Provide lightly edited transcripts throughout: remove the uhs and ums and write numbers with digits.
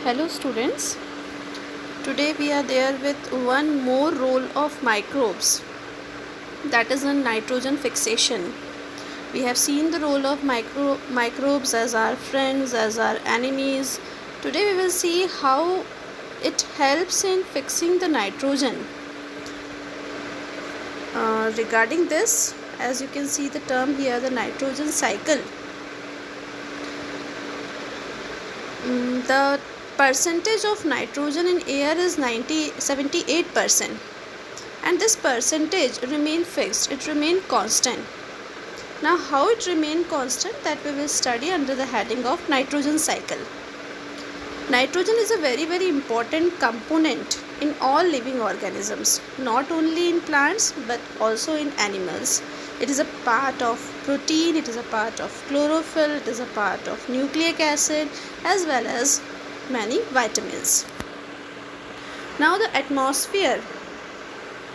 Hello students, today we are there with one more role of microbes, that is in nitrogen fixation. We have seen the role of microbes as our friends, as our enemies. Today we will see how it helps in fixing the nitrogen. Regarding this, as you can see the term here, the nitrogen cycle. The percentage of nitrogen in air is 78%, and this percentage remain fixed, it remain constant. Now how it remain constant, that we will study under the heading of nitrogen cycle. Nitrogen is a very important component in all living organisms, not only in plants but also in animals. It is a part of protein, it is a part of chlorophyll, it is a part of nucleic acid as well as many vitamins. Now the atmosphere,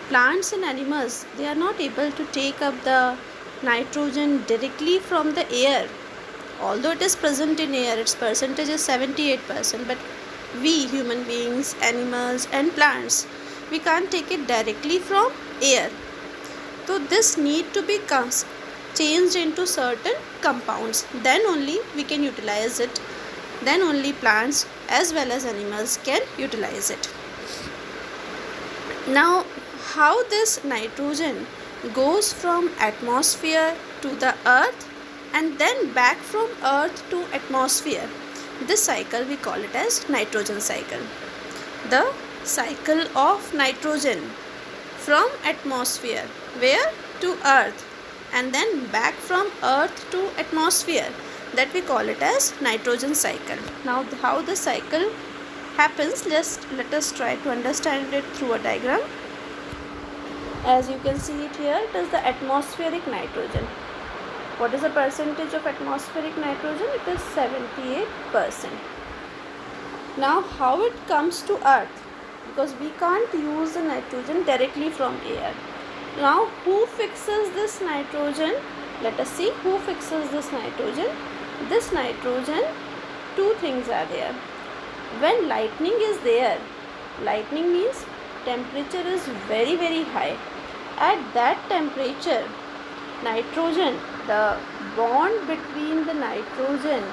plants and animals, they are not able to take up the nitrogen directly from the air. Although it is present in air, its percentage is 78%, but we human beings, animals and plants, we can't take it directly from air. So this need to be changed into certain compounds, then only we can utilize it, then only plants as well as animals can utilize it. Now how this nitrogen goes from atmosphere to the earth and then back from earth to atmosphere, this cycle we call it as nitrogen cycle. The cycle of nitrogen from atmosphere where to earth and then back from earth to atmosphere, that we call it as nitrogen cycle. Now how the cycle happens, let us try to understand it through a diagram. As you can see it here, it is the atmospheric nitrogen. What is the percentage of atmospheric nitrogen? It is 78%. Now how it comes to earth? Because we can't use the nitrogen directly from air. Now who fixes this nitrogen? Let us see who fixes this nitrogen. This nitrogen, two things are there. When lightning is there, lightning means temperature is very high. At that temperature, nitrogen, the bond between the nitrogen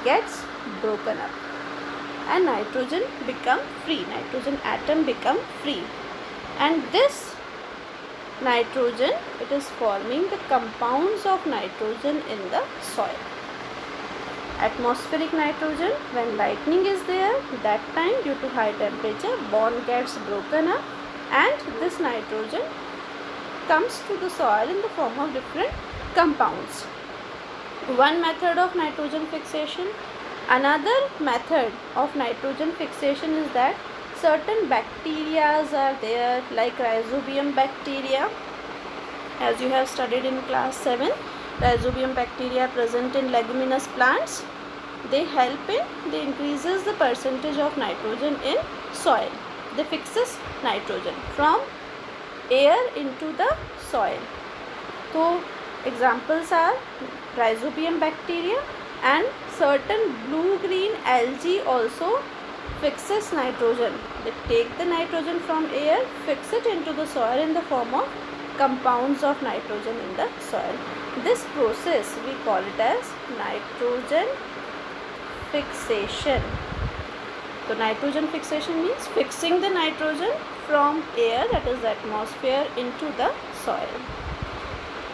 gets broken up and nitrogen become free, nitrogen atom become free, and this nitrogen, it is forming the compounds of nitrogen in the soil. Atmospheric nitrogen, when lightning is there, that time due to high temperature, bond gets broken up and this nitrogen comes to the soil in the form of different compounds. One method of nitrogen fixation. Another method of nitrogen fixation is that certain bacteria are there, like rhizobium bacteria. As you have studied in class 7, rhizobium bacteria present in leguminous plants. They increases the percentage of nitrogen in soil. They fixes nitrogen from air into the soil. So examples are rhizobium bacteria, and certain blue-green algae also fixes nitrogen. They take the nitrogen from air, fix it into the soil in the form of compounds of nitrogen in the soil. This process we call it as nitrogen fixation. So nitrogen fixation means fixing the nitrogen from air, that is the atmosphere, into the soil.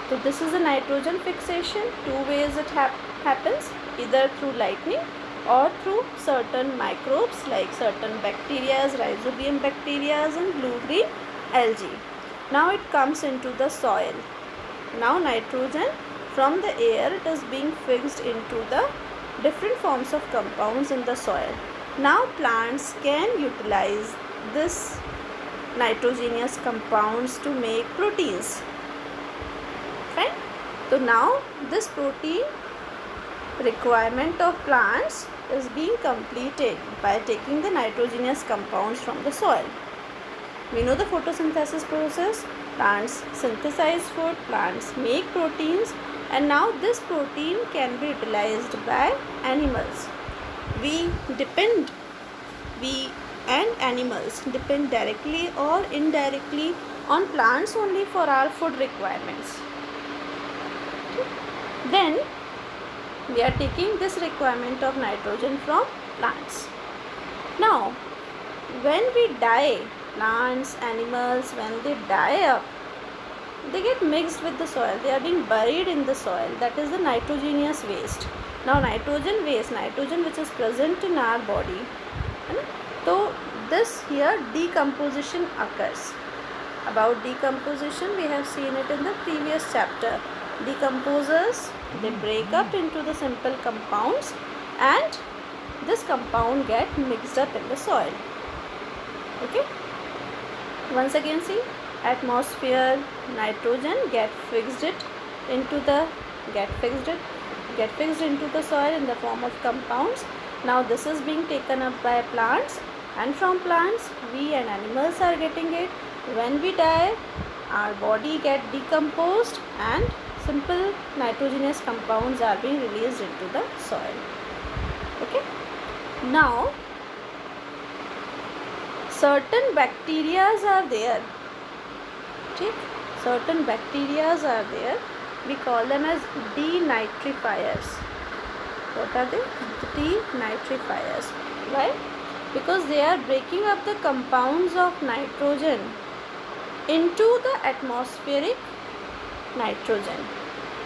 So this is a nitrogen fixation. Two ways it happens, either through lightning or through certain microbes like certain bacteria, rhizobium bacteria and blue-green algae. Now it comes into the soil. Now nitrogen from the air, it is being fixed into the different forms of compounds in the soil. Now plants can utilize this nitrogenous compounds to make proteins. Fine. So now this protein requirement of plants is being completed by taking the nitrogenous compounds from the soil. We know the photosynthesis process. Plants synthesize food, plants make proteins, and now this protein can be utilized by animals. We depend we and animals depend directly or indirectly on plants only for our food requirements. Then we are taking this requirement of nitrogen from plants. Now, when we die, plants, animals, when they die up, they get mixed with the soil. They are being buried in the soil. That is the nitrogenous waste. Now, nitrogen waste, nitrogen which is present in our body. So, this here decomposition occurs. About decomposition, we have seen it in the previous chapter. Decomposers, they break up into the simple compounds and this compound get mixed up in the soil. Okay. Once again, see, atmosphere, nitrogen get fixed into the soil in the form of compounds. Now this is being taken up by plants, and from plants we and animals are getting it. When we die, our body get decomposed and simple nitrogenous compounds are being released into the soil. Okay. Now certain bacteria are there. Okay. Certain bacteria are there. We call them as denitrifiers. What are they? Denitrifiers. Why? Because they are breaking up the compounds of nitrogen into the atmospheric nitrogen.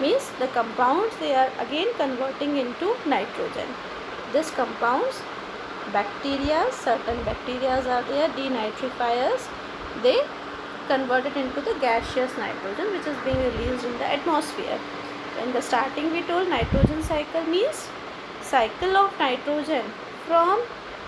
Means the compounds they are again converting into nitrogen. This compounds, bacteria, certain bacteria are there, denitrifiers, they convert it into the gaseous nitrogen which is being released in the atmosphere. In the starting we told nitrogen cycle means cycle of nitrogen from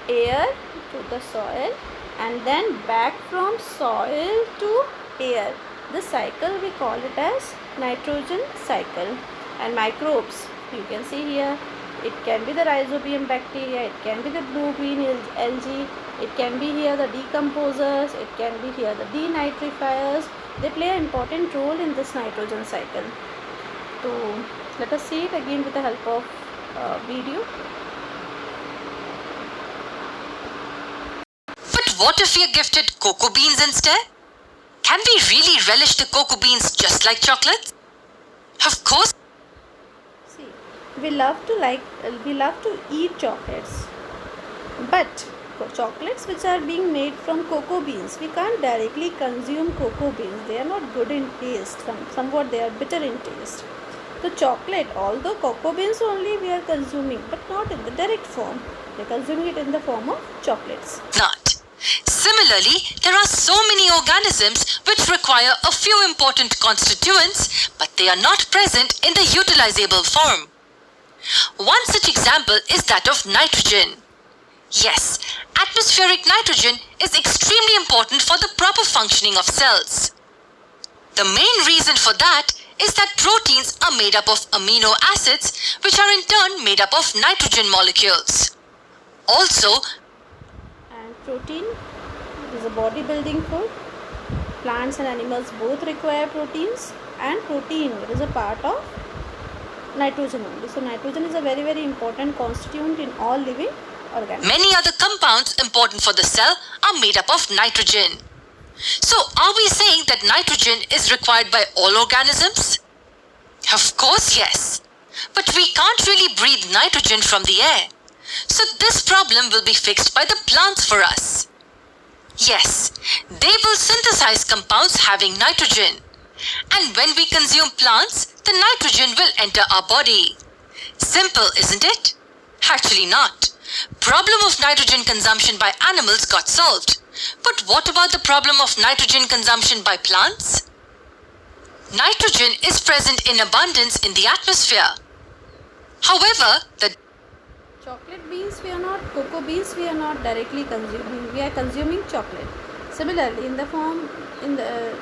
air to the soil and then back from soil to air. This cycle we call it as nitrogen cycle. And microbes, you can see here, it can be the rhizobium bacteria, it can be the blue-green algae, it can be here the decomposers, it can be here the denitrifiers. They play an important role in this nitrogen cycle. So let us see it again with the help of video. But what if we are gifted cocoa beans instead? Can we really relish the cocoa beans just like chocolates? Of course. See, we love to eat chocolates, but chocolates which are being made from cocoa beans, we can't directly consume cocoa beans. They are not good in taste. Somewhat they are bitter in taste. The chocolate, although cocoa beans only we are consuming, but not in the direct form. We are consuming it in the form of chocolates. Not. Similarly, there are so many organisms which require a few important constituents, but they are not present in the utilizable form. One such example is that of nitrogen. Yes, atmospheric nitrogen is extremely important for the proper functioning of cells. The main reason for that is that proteins are made up of amino acids, which are in turn made up of nitrogen molecules. Also, Protein is a bodybuilding food. Plants and animals both require proteins, and protein is a part of nitrogen only. So nitrogen is a very, very important constituent in all living organisms. Many other compounds important for the cell are made up of nitrogen. So are we saying that nitrogen is required by all organisms? Of course, yes. But we can't really breathe nitrogen from the air. So this problem will be fixed by the plants for us. Yes, they will synthesize compounds having nitrogen. And when we consume plants, the nitrogen will enter our body. Simple, isn't it? Actually not. Problem of nitrogen consumption by animals got solved. But what about the problem of nitrogen consumption by plants? Nitrogen is present in abundance in the atmosphere. However, the chocolate beans cocoa beans we are not directly consuming. We are consuming chocolate. Similarly, in the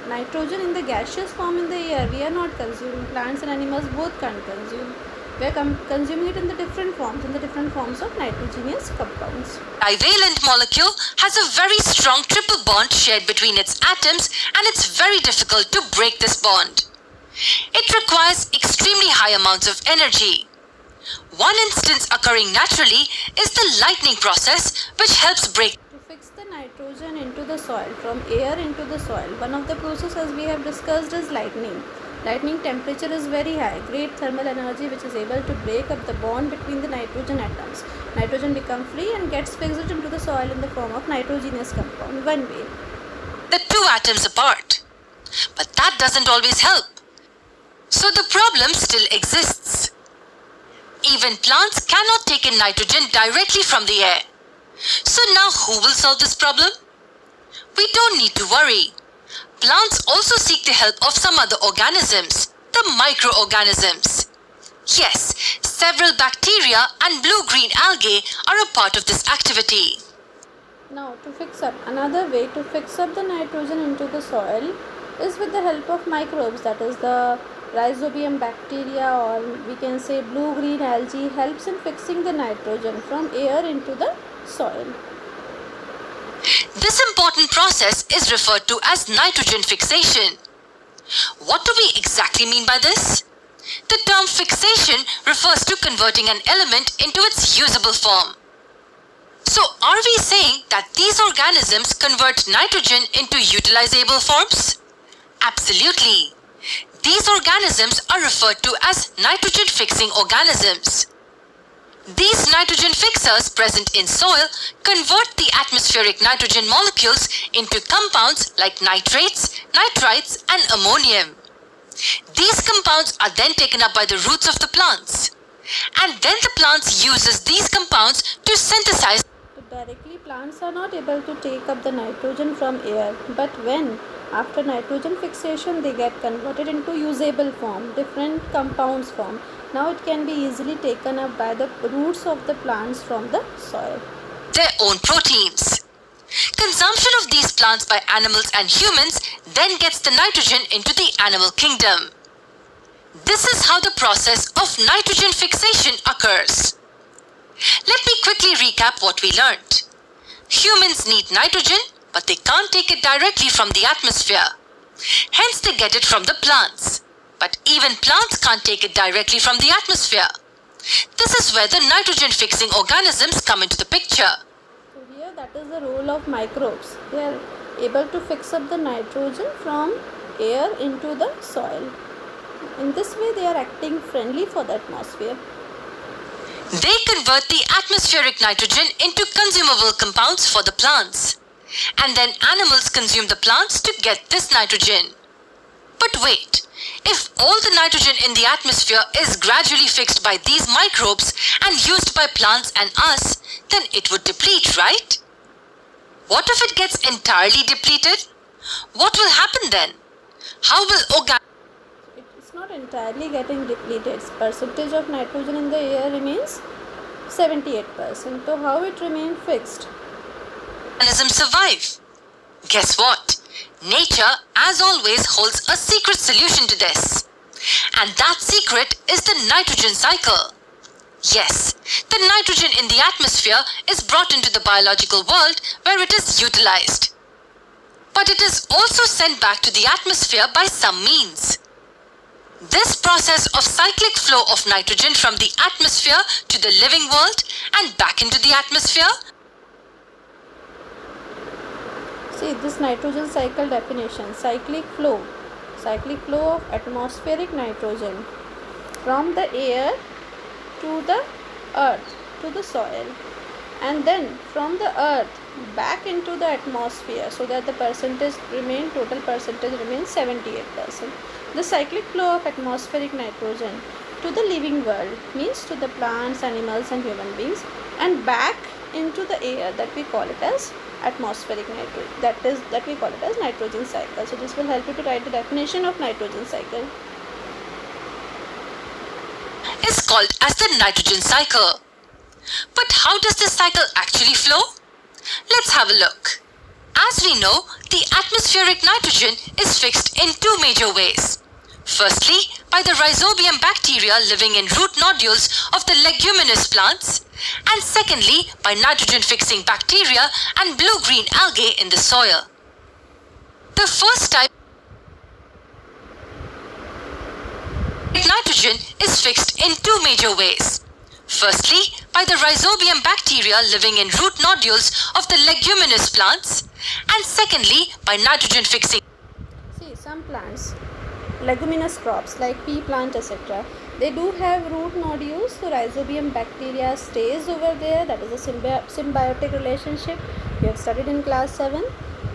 nitrogen in the gaseous form in the air, we are not consuming. Plants and animals both can't consume. We are consuming it in the different forms of nitrogenous compounds. Divalent molecule has a very strong triple bond shared between its atoms, and it's very difficult to break this bond. It requires extremely high amounts of energy. One instance occurring naturally is the lightning process, which helps break. To fix the nitrogen into the soil, from air into the soil, one of the processes we have discussed is lightning. Lightning temperature is very high, great thermal energy which is able to break up the bond between the nitrogen atoms. Nitrogen becomes free and gets fixed into the soil in the form of nitrogenous compound, one way. The two atoms apart. But that doesn't always help. So the problem still exists. Even plants cannot take in nitrogen directly from the air. So now who will solve this problem? We don't need to worry. Plants also seek the help of some other organisms, the microorganisms. Yes, several bacteria and blue-green algae are a part of this activity. Now to fix up, another way to fix up the nitrogen into the soil is with the help of microbes, that is the rhizobium bacteria, or we can say blue-green algae helps in fixing the nitrogen from air into the soil. This important process is referred to as nitrogen fixation. What do we exactly mean by this? The term fixation refers to converting an element into its usable form. So are we saying that these organisms convert nitrogen into utilizable forms? Absolutely. These organisms are referred to as nitrogen fixing organisms. These nitrogen fixers present in soil convert the atmospheric nitrogen molecules into compounds like nitrates, nitrites, and ammonium. These compounds are then taken up by the roots of the plants. And then the plants uses these compounds to synthesize. Directly, plants are not able to take up the nitrogen from air, but when after nitrogen fixation they get converted into usable form, different compounds form. Now it can be easily taken up by the roots of the plants from the soil. Their own proteins. Consumption of these plants by animals and humans then gets the nitrogen into the animal kingdom. This is how the process of nitrogen fixation occurs. Let me quickly recap what we learned. Humans need nitrogen, but they can't take it directly from the atmosphere. Hence they get it from the plants. But even plants can't take it directly from the atmosphere. This is where the nitrogen fixing organisms come into the picture. So here that is the role of microbes. They are able to fix up the nitrogen from air into the soil. In this way they are acting friendly for the atmosphere. They convert the atmospheric nitrogen into consumable compounds for the plants. And then animals consume the plants to get this nitrogen. But wait, if all the nitrogen in the atmosphere is gradually fixed by these microbes and used by plants and us, then it would deplete, right? What if it gets entirely depleted? What will happen then? How will It's not entirely getting depleted. Percentage of nitrogen in the air remains 78%. So how it remains fixed? organisms survive? Guess what? Nature, as always, holds a secret solution to this. And that secret is the nitrogen cycle. Yes, the nitrogen in the atmosphere is brought into the biological world where it is utilized. But it is also sent back to the atmosphere by some means. This process of cyclic flow of nitrogen from the atmosphere to the living world and back into the atmosphere. See this nitrogen cycle definition: cyclic flow of atmospheric nitrogen from the air to the earth, to the soil, and then from the earth back into the atmosphere, so that the total percentage remains 78%. The cyclic flow of atmospheric nitrogen to the living world means to the plants, animals and human beings, and back into the air, that we call it as atmospheric nitrogen, that we call it as nitrogen cycle. So this will help you to write the definition of nitrogen cycle. Is called as the nitrogen cycle. But how does this cycle actually flow? Let's have a look. As we know, the atmospheric nitrogen is fixed in two major ways. Firstly, by the rhizobium bacteria living in root nodules of the leguminous plants, and secondly, by nitrogen-fixing bacteria and blue-green algae in the soil. The first type nitrogen is fixed in two major ways. Firstly, by the rhizobium bacteria living in root nodules of the leguminous plants, and secondly, by nitrogen fixing. See, some plants, leguminous crops like pea plant, etc., they do have root nodules, so rhizobium bacteria stays over there. That is a symbiotic relationship you have studied in class 7.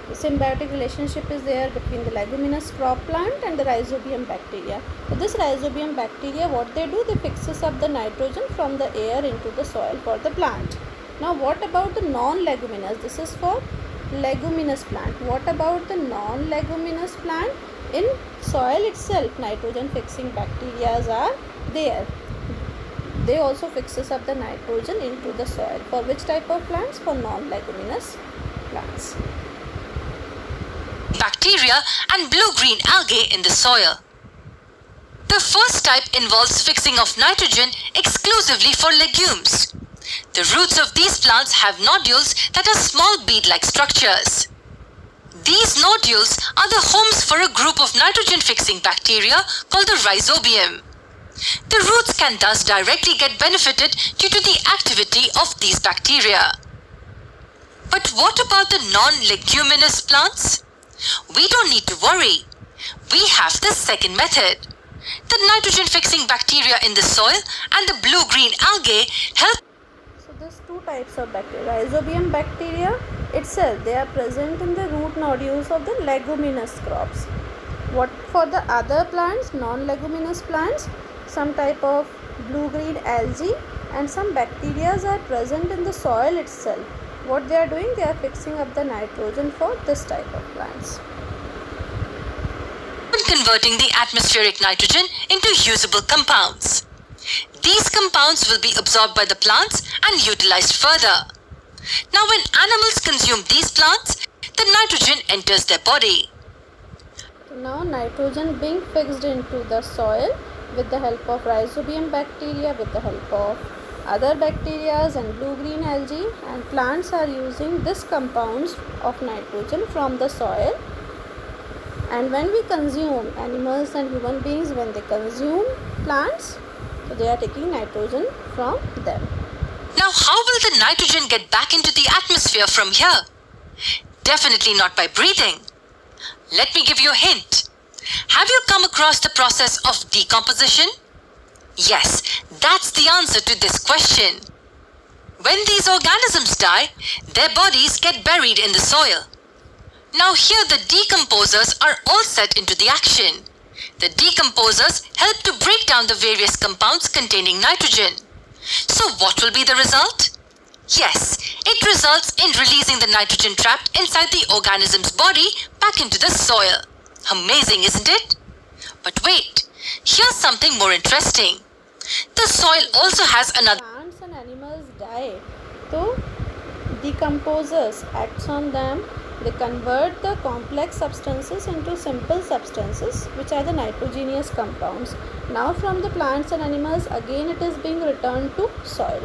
The symbiotic relationship is there between the leguminous crop plant and the rhizobium bacteria. So this rhizobium bacteria, what they do, they fixes up the nitrogen from the air into the soil for the plant. Now what about the non-leguminous? This is for leguminous plant. What about the non-leguminous plant? In soil itself, nitrogen fixing bacteria are there. They also fixes up the nitrogen into the soil. For which type of plants? For non-leguminous plants. Bacteria and blue-green algae in the soil. The first type involves fixing of nitrogen exclusively for legumes. The roots of these plants have nodules that are small bead-like structures. These nodules are the homes for a group of nitrogen-fixing bacteria called the rhizobium. The roots can thus directly get benefited due to the activity of these bacteria. But what about the non-leguminous plants? We don't need to worry. We have the second method. The nitrogen-fixing bacteria in the soil and the blue-green algae help. So there's two types of bacteria. Rhizobium bacteria itself, they are present in the root nodules of the leguminous crops. What for the other plants, non-leguminous plants, some type of blue-green algae and some bacteria are present in the soil itself. What they are doing, they are fixing up the nitrogen for this type of plants. Converting the atmospheric nitrogen into usable compounds. These compounds will be absorbed by the plants and utilized further. Now when animals consume these plants, the nitrogen enters their body. Now nitrogen being fixed into the soil with the help of rhizobium bacteria, with the help of other bacteria and blue-green algae, and plants are using this compounds of nitrogen from the soil. And when we consume, animals and human beings, when they consume plants, so they are taking nitrogen from them. Now how will the nitrogen get back into the atmosphere from here? Definitely not by breathing. Let me give you a hint. Have you come across the process of decomposition? Yes, that's the answer to this question. When these organisms die, their bodies get buried in the soil. Now here the decomposers are all set into the action. The decomposers help to break down the various compounds containing nitrogen. So what will be the result? Yes, it results in releasing the nitrogen trapped inside the organism's body back into the soil. Amazing, isn't it? But wait, here's something more interesting. The soil also has another. Plants and animals die, so decomposers acts on them. They convert the complex substances into simple substances, which are the nitrogenous compounds. Now from the plants and animals, again it is being returned to soil.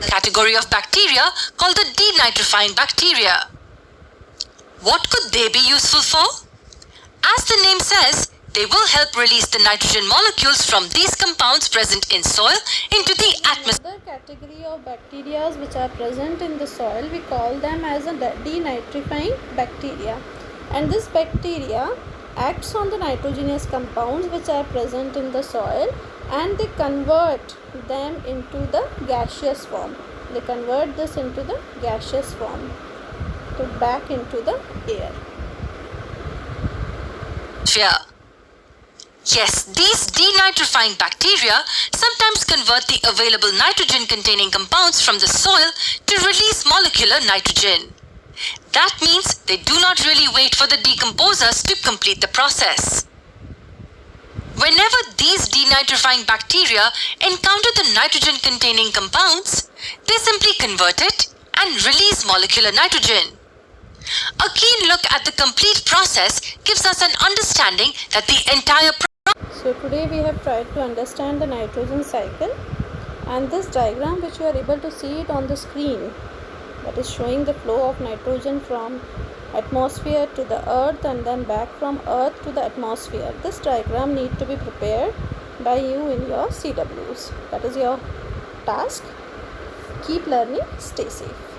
Category of bacteria called the denitrifying bacteria. What could they be useful for? As the name says, they will help release the nitrogen molecules from these compounds present in soil into the atmosphere. Another category of bacteria which are present in the soil, we call them as a denitrifying bacteria. And this bacteria acts on the nitrogenous compounds which are present in the soil, and they convert them into the gaseous form. They convert this into the gaseous form, so back into the air. Yes, these denitrifying bacteria sometimes convert the available nitrogen containing compounds from the soil to release molecular nitrogen. That means they do not really wait for the decomposers to complete the process. Whenever these denitrifying bacteria encounter the nitrogen containing compounds, they simply convert it and release molecular nitrogen. A keen look at the complete process gives us an understanding that the entire So today we have tried to understand the nitrogen cycle, and this diagram which you are able to see it on the screen, that is showing the flow of nitrogen from atmosphere to the earth and then back from earth to the atmosphere. This diagram need to be prepared by you in your CWs. That is your task. Keep learning, stay safe.